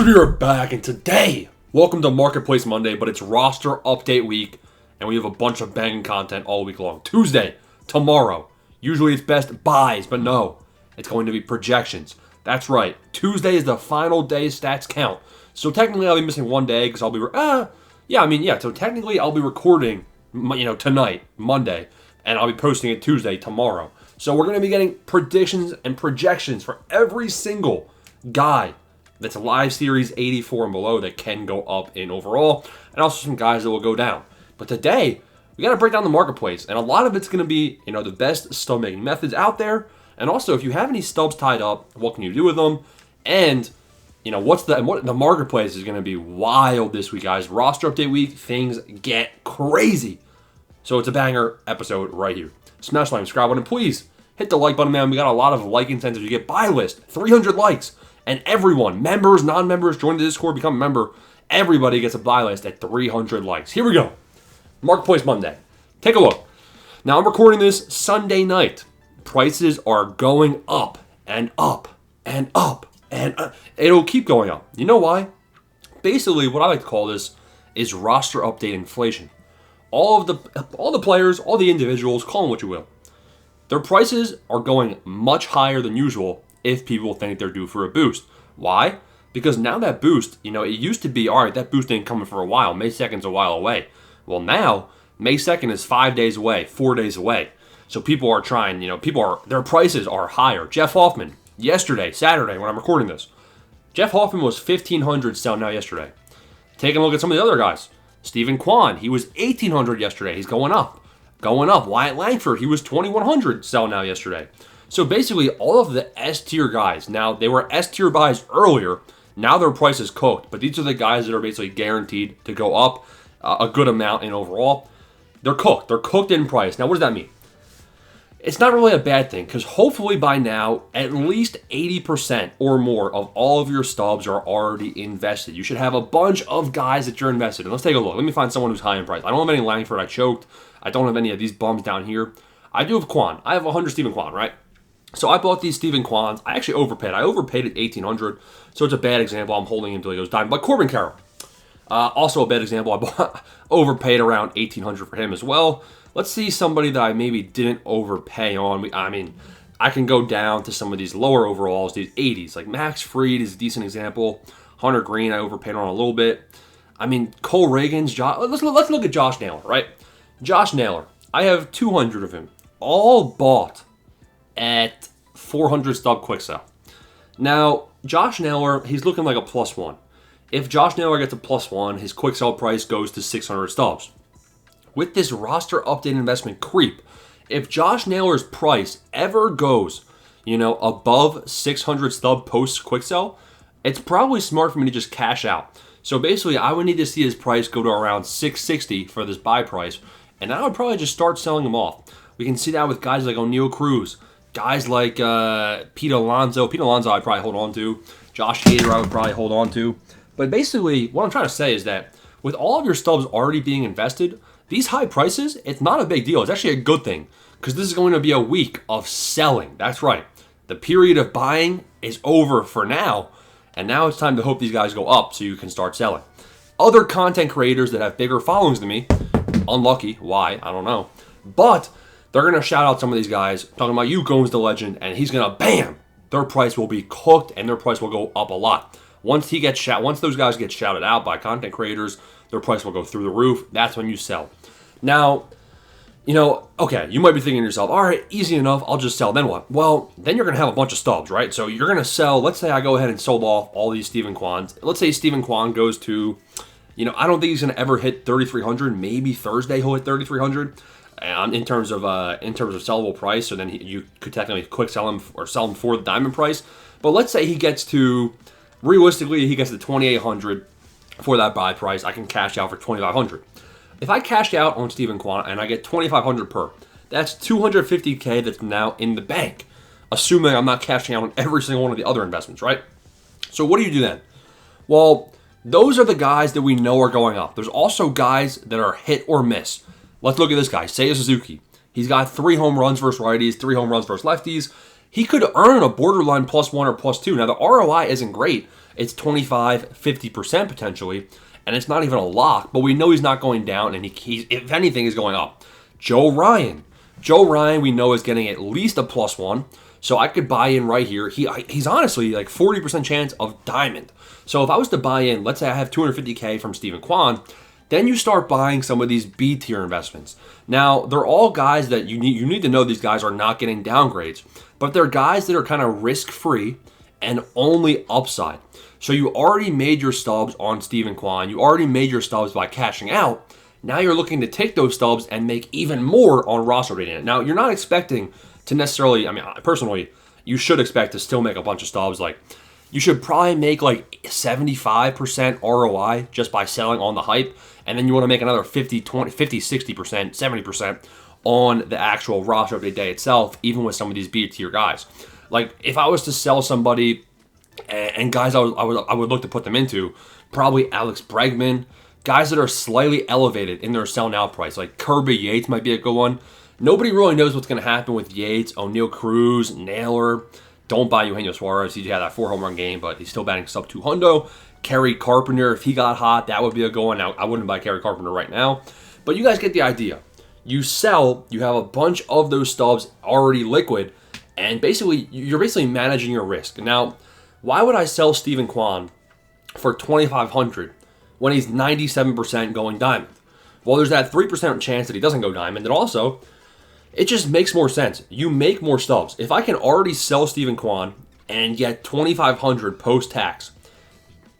Dude, we are back, and today, welcome to Marketplace Monday, but it's roster update week, and we have a bunch of banging content all week long. Tuesday, tomorrow, usually it's best buys, but no, it's going to be projections. That's right, Tuesday is the final day stats count. So technically I'll be missing one day, because I'll be, so technically I'll be recording, tonight, Monday, and I'll be posting it Tuesday, tomorrow. So we're going to be getting predictions and projections for every single guy that's a live series 84 and below that can go up in overall, and also some guys that will go down. But today, we got to break down the marketplace, and a lot of it's going to be, the best stub making methods out there, and also if you have any stubs tied up, what can you do with them? And what the marketplace is going to be wild this week, guys. Roster update week, things get crazy. So it's a banger episode right here. Smash the like, subscribe button, please hit the like button, man. We got a lot of like incentives. You get buy list, 300 likes. And everyone, members, non-members, join the Discord, become a member. Everybody gets a buy list at 300 likes. Here we go. Marketplace Monday. Take a look. Now, I'm recording this Sunday night. Prices are going up and up and up and up. It'll keep going up. You know why? Basically, what I like to call this is roster update inflation. All the players, all the individuals, call them what you will. Their prices are going much higher than usual if people think they're due for a boost. Why? Because now that boost, it used to be, all right, that boost ain't coming for a while. May 2nd's a while away. Well, now, May 2nd is 5 days away, 4 days away. So people are trying, their prices are higher. Jeff Hoffman, yesterday, Saturday, when I'm recording this, Jeff Hoffman was $1,500 selling out yesterday. Taking a look at some of the other guys. Stephen Kwan, he was $1,800 yesterday. He's going up. Wyatt Langford, he was $2,100 selling out yesterday. So basically, all of the S-tier guys, now they were S-tier buys earlier, now their price is cooked, but these are the guys that are basically guaranteed to go up a good amount in overall. They're cooked in price. Now, what does that mean? It's not really a bad thing, because hopefully by now, at least 80% or more of all of your stubs are already invested. You should have a bunch of guys that you're invested in. Let's take a look. Let me find someone who's high in price. I don't have any Langford. I choked. I don't have any of these bums down here. I do have Kwan. I have 100 Stephen Kwan, right? So I bought these Stephen Kwans. I actually overpaid. I overpaid at $1,800, so it's a bad example. I'm holding him until he goes diamond. But Corbin Carroll, also a bad example. I overpaid around $1,800 for him as well. Let's see somebody that I maybe didn't overpay on. I can go down to some of these lower overalls, these 80s. Like Max Fried is a decent example. Hunter Green, I overpaid on a little bit. Cole Reagan's. Let's look at Josh Naylor, right? Josh Naylor. I have 200 of him, all bought at 400 stub quick sell. Now, Josh Naylor, he's looking like a +1. If Josh Naylor gets a +1, his quick sell price goes to 600 stubs. With this roster update investment creep, if Josh Naylor's price ever goes, above 600 stub post quick sell, it's probably smart for me to just cash out. So basically, I would need to see his price go to around 660 for this buy price, and I would probably just start selling him off. We can see that with guys like O'Neal Cruz, guys like Pete Alonso. Pete Alonso I'd probably hold on to. Josh Hader I would probably hold on to. But basically, what I'm trying to say is that with all of your stubs already being invested, these high prices, it's not a big deal. It's actually a good thing because this is going to be a week of selling. That's right. The period of buying is over for now, and now it's time to hope these guys go up so you can start selling. Other content creators that have bigger followings than me, unlucky. Why? I don't know. But they're going to shout out some of these guys, talking about you, Gomes the Legend, and he's going to, bam, their price will be cooked and their price will go up a lot. Once those guys get shouted out by content creators, their price will go through the roof. That's when you sell. Now, okay, you might be thinking to yourself, all right, easy enough, I'll just sell. Then what? Well, then you're going to have a bunch of stubs, right? So you're going to sell, let's say I go ahead and sold off all these Stephen Kwans. Let's say Stephen Kwan goes to, I don't think he's going to ever hit 3,300. Maybe Thursday he'll hit 3,300. In terms of sellable price, so then you could technically quick sell him or sell him for the diamond price. But let's say he gets to 2,800 for that buy price. I can cash out for 2,500. If I cash out on Stephen Kwan and I get 2,500 per, that's $250K that's now in the bank, assuming I'm not cashing out on every single one of the other investments, right? So what do you do then? Well, those are the guys that we know are going up. There's also guys that are hit or miss. Let's look at this guy, Seiya Suzuki. He's got 3 home runs versus righties, 3 home runs versus lefties. He could earn a borderline +1 or +2. Now, the ROI isn't great. It's 25, 50% potentially, and it's not even a lock, but we know he's not going down, and he's if anything, is going up. Joe Ryan. Joe Ryan, we know, is getting at least a +1, so I could buy in right here. He's honestly like 40% chance of diamond. So if I was to buy in, let's say I have $250K from Steven Kwan, then you start buying some of these B tier investments. Now, they're all guys that you need to know these guys are not getting downgrades, but they're guys that are kind of risk-free and only upside. So you already made your stubs on Steven Kwan. You already made your stubs by cashing out. Now you're looking to take those stubs and make even more on roster rating. Now, you're not expecting to necessarily, I mean, personally, you should expect to still make a bunch of stubs. Like, you should probably make like 75% ROI just by selling on the hype. And then you want to make another 50, 20, 50, 60%, 70% on the actual roster update day itself, even with some of these B tier guys. Like, if I was to sell somebody, and guys I would look to put them into, probably Alex Bregman, guys that are slightly elevated in their sell now price. Like Kirby Yates might be a good one. Nobody really knows what's going to happen with Yates, O'Neal Cruz, Naylor. Don't buy Eugenio Suarez. He had that 4 home run game, but he's still batting sub 200. Kerry Carpenter, if he got hot, that would be a good one. Now, I wouldn't buy Kerry Carpenter right now, but you guys get the idea. You sell, you have a bunch of those stubs already liquid, and you're basically managing your risk. Now, why would I sell Steven Kwan for $2,500 when he's 97% going diamond? Well, there's that 3% chance that he doesn't go diamond, and also, it just makes more sense. You make more stubs. If I can already sell Steven Kwan and get $2,500 post-tax,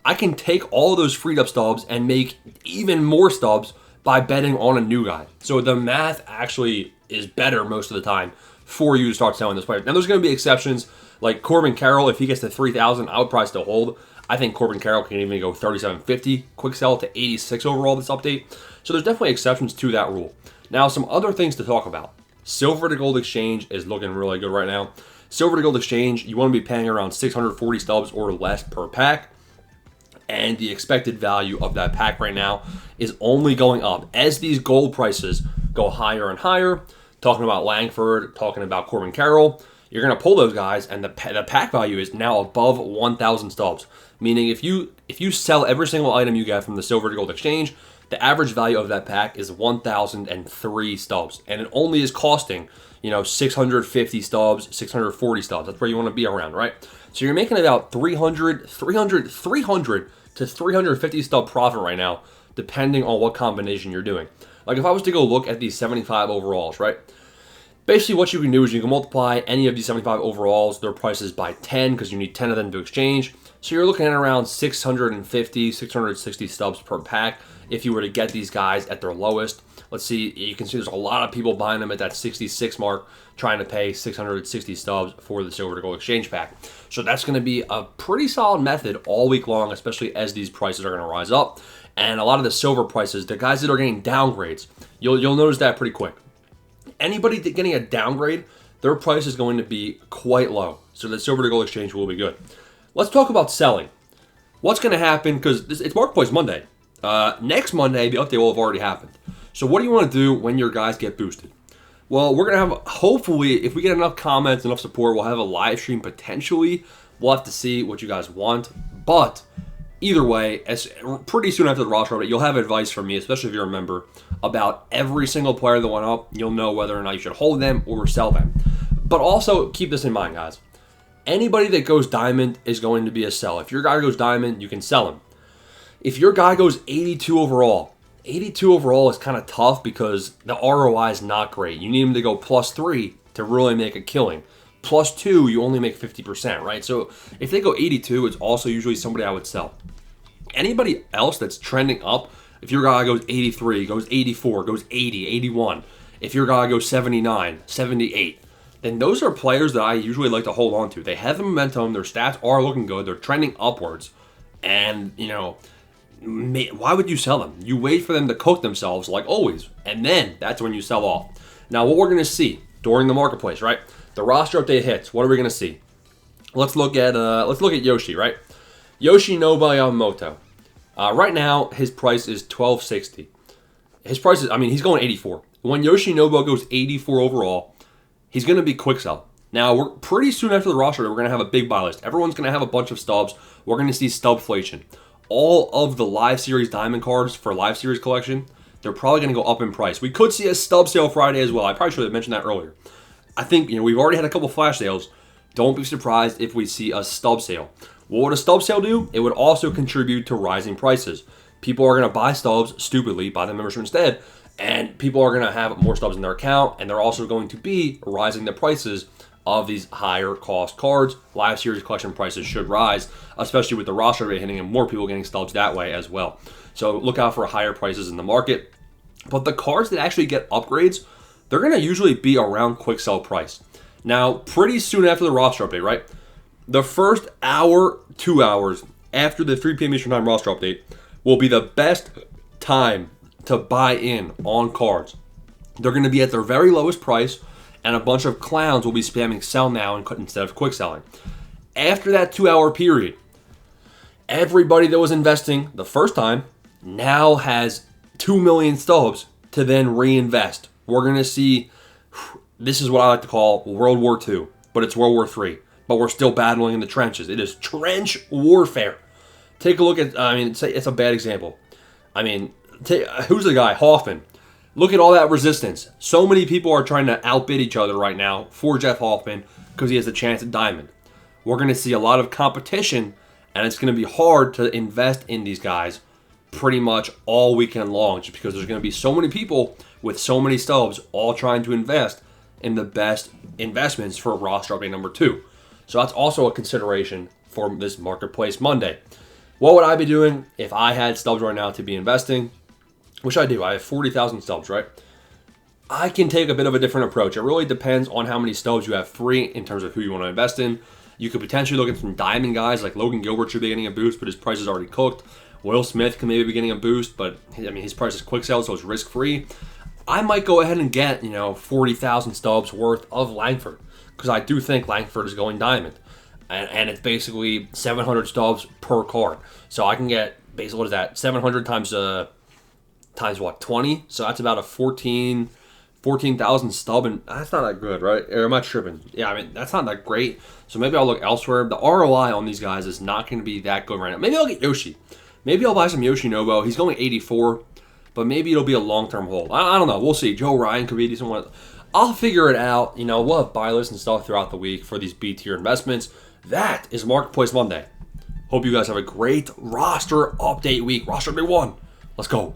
I can take all those freed up stubs and make even more stubs by betting on a new guy. So the math actually is better most of the time for you to start selling this player. Now, there's going to be exceptions, like Corbin Carroll. If he gets to 3,000, I would probably still hold. I think Corbin Carroll can even go 37.50, quick sell to 86 overall this update. So there's definitely exceptions to that rule. Now, some other things to talk about. Silver to gold exchange is looking really good right now. Silver to gold exchange, you want to be paying around 640 stubs or less per pack. And the expected value of that pack right now is only going up as these gold prices go higher and higher. Talking about Langford, talking about Corbin Carroll, you're going to pull those guys, and the pack value is now above 1,000 stubs. Meaning, if you sell every single item you get from the silver to gold exchange, the average value of that pack is 1,003 stubs, and it only is costing 650 stubs, 640 stubs. That's where you want to be around, right? So you're making about 300 to 350 stub profit right now, depending on what combination you're doing. Like if I was to go look at these 75 overalls, right? Basically what you can do is you can multiply any of these 75 overalls, their prices by 10, because you need 10 of them to exchange. So you're looking at around 650, 660 stubs per pack if you were to get these guys at their lowest. Let's see, you can see there's a lot of people buying them at that 66 mark, trying to pay 660 stubs for the silver to gold exchange pack. So that's going to be a pretty solid method all week long, especially as these prices are going to rise up. And a lot of the silver prices, the guys that are getting downgrades, you'll notice that pretty quick. Anybody getting a downgrade, their price is going to be quite low. So the silver to gold exchange will be good. Let's talk about selling. What's going to happen, because it's Marketplace Monday. Next Monday, the update will have already happened. So what do you want to do when your guys get boosted? Well, we're going to have, hopefully, if we get enough comments, enough support, we'll have a live stream potentially. We'll have to see what you guys want. But either way, pretty soon after the roster update, you'll have advice from me, especially if you're a member, about every single player that went up. You'll know whether or not you should hold them or sell them. But also, keep this in mind, guys. Anybody that goes diamond is going to be a sell. If your guy goes diamond, you can sell him. If your guy goes 82 overall is kind of tough because the ROI is not great. You need him to go +3 to really make a killing. +2, you only make 50%, right? So if they go 82, it's also usually somebody I would sell. Anybody else that's trending up, if your guy goes 83, goes 84, goes 80, 81, if your guy goes 79, 78, then those are players that I usually like to hold on to. They have the momentum, their stats are looking good, they're trending upwards, and, why would you sell them? You wait for them to cook themselves like always, and then that's when you sell off. Now, what we're going to see during the marketplace, right? The roster update hits. What are we going to see? Let's look at Yoshi, right? Yoshinobu Yamamoto. Right now, his price is $12.60. His price is, he's going 84. When Yoshinobu goes 84 overall, he's going to be quick sell. Now, we're pretty soon after the roster, we're going to have a big buy list. Everyone's going to have a bunch of stubs. We're going to see stubflation. All of the Live Series diamond cards for Live Series collection, they're probably going to go up in price. We could see a stub sale Friday as well. I probably should have mentioned that earlier. I think, we've already had a couple flash sales. Don't be surprised if we see a stub sale. What would a stub sale do? It would also contribute to rising prices. People are going to buy stubs stupidly, buy the membership instead, and people are going to have more stubs in their account, and they're also going to be rising the prices of these higher cost cards. Live Series collection prices should rise, especially with the roster rate hitting and more people getting stubs that way as well. So look out for higher prices in the market. But the cards that actually get upgrades, they're going to usually be around quick sell price. Now, pretty soon after the roster update, right? The first hour, 2 hours after the 3 p.m. Eastern Time roster update will be the best time to buy in on cards. They're going to be at their very lowest price, and a bunch of clowns will be spamming sell now instead of quick selling. After that 2 hour period, everybody that was investing the first time now has 2 million stubs to then reinvest. We're going to see, this is what I like to call World War II, but it's World War III. But we're still battling in the trenches. It is trench warfare. Take a look at, it's a bad example. Who's the guy? Hoffman. Look at all that resistance. So many people are trying to outbid each other right now for Jeff Hoffman because he has a chance at diamond. We're going to see a lot of competition, and it's going to be hard to invest in these guys pretty much all weekend long just because there's going to be so many people with so many stubs all trying to invest in the best investments for roster update number 2. So that's also a consideration for this Marketplace Monday. What would I be doing if I had stubs right now to be investing? Which I do. I have 40,000 stubs, right? I can take a bit of a different approach. It really depends on how many stubs you have free in terms of who you want to invest in. You could potentially look at some diamond guys like Logan Gilbert should be getting a boost, but his price is already cooked. Will Smith can maybe be getting a boost, but his price is quick sell, so it's risk-free. I might go ahead and get 40,000 stubs worth of Langford because I do think Langford is going diamond, and it's basically 700 stubs per card. So I can get basically, what is that? 700 times what? 20. So that's about a 14,000 stub, and that's not that good, right? Or am I tripping? Yeah, that's not that great. So maybe I'll look elsewhere. The ROI on these guys is not going to be that good right now. Maybe I'll get Yoshi. Maybe I'll buy some Yoshinobu. He's going 84, but maybe it'll be a long-term hold. I don't know. We'll see. Joe Ryan could be a decent one. I'll figure it out. We'll have buy lists and stuff throughout the week for these B-tier investments. That is Marketplace Monday. Hope you guys have a great roster update week. Roster update 1. Let's go.